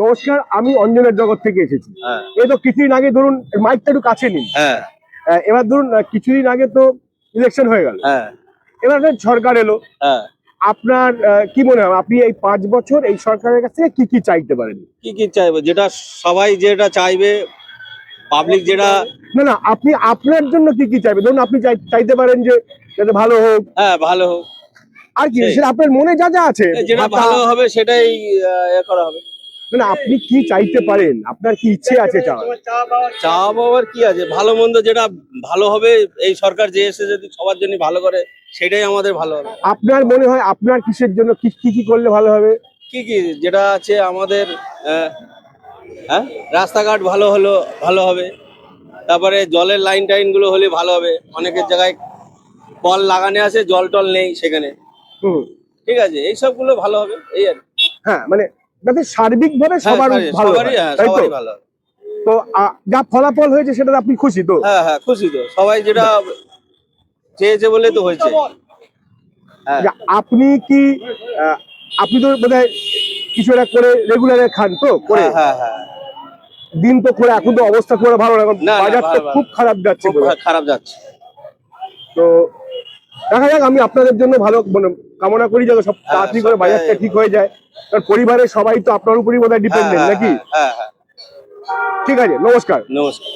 নমস্কার, আমি অঞ্জনের জগৎ থেকে এসেছি। হ্যাঁ এই তো কিছুদিন আগে ধরুন, মাইকটা একটু কাছে নিন। হ্যাঁ এবার ধরুন কিছুদিন আগে তো ইলেকশন হয়ে গেল, হ্যাঁ এবার ধরুন সরকার এলো। হ্যাঁ আপনার কি মনে হয়, আপনি এই 5 বছর এই সরকারের কাছ থেকে কি কি চাইতে পারেন? কি চাইবো, যেটা সবাই যেটা চাইবে, পাবলিক যেটা। না না, আপনি আপনার জন্য কি কি চাইবেন? ধরুন আপনি চাইতে পারেন যে যাতে ভালো হোক, হ্যাঁ ভালো হোক, আর কি সেই। সেটা আপনার মনে যা যা আছে। যেটা ভাতা, ভালো হবে সেটাই করা হবে। না না, আপনি কি চাইতে পারেন? আপনার কি ইচ্ছে আছে চাওয়ার? চাওয়া পাওয়ার কি আছে, ভালো মন্দ যেটা ভালো হবে, এই সরকার যে এসে যদি সবার জন্য ভালো করে সেটাই আমাদের ভালো হবে। আপনার মনে হয় আপনার কিসের জন্য কি কি কি করলে ভালো হবে? কি যেটা আছে আমাদের, আহ, হ্যাঁ, রাস্তাঘাট ভালো হবে। তারপরে জলের লাইন টাইন গুলো হলে ভালো হবে। অনেকের জায়গায় কল লাগানো আছে, জল টল নেই সেখানে। হুম। ঠিক আছে, এইসব গুলো ভালো হবে, এই আর কি। হ্যাঁ, মানে যাতে সার্বিকভাবে হ্যাঁ, সবার ভালো সবারই, হয়, হ্যাঁ তাই তো? সবারই ভালো হবে। তো যা ফলাফল হয়েছে সেটাতে আপনি খুশি তো? হ্যাঁ হ্যাঁ, খুশি তো, সবাই যেটা চেয়েছে বলে তো হয়েছে। হ্যাঁ যে আপনি কি আহ, আপনি তো বোধহয় কিছু একটা করে রেগুলারে খান তো করে, হ্যাঁ হ্যাঁ হ্যাঁ। দিন তো করে এখন তো অবস্থা করে ভালো না, এখন না বাজার তো ভালো, খুব খারাপ যাচ্ছে খুব বোধহয়। খারাপ যাচ্ছে। তো দেখা যাক, আমি আপনাদের জন্য ভালো মানে কামনা করি যাতে সব হ্যাঁ, তাড়াতাড়ি করে সবটাই বাজারটা ঠিক হয়ে যায়, কারণ পরিবারের সবাই তো আপনার উপরই বোধহয় হ্যাঁ ডিপেন্ডেন্ট হ্যাঁ নাকি? হ্যাঁ হ্যাঁ হ্যাঁ। ঠিক আছে, নমস্কার। নমস্কার।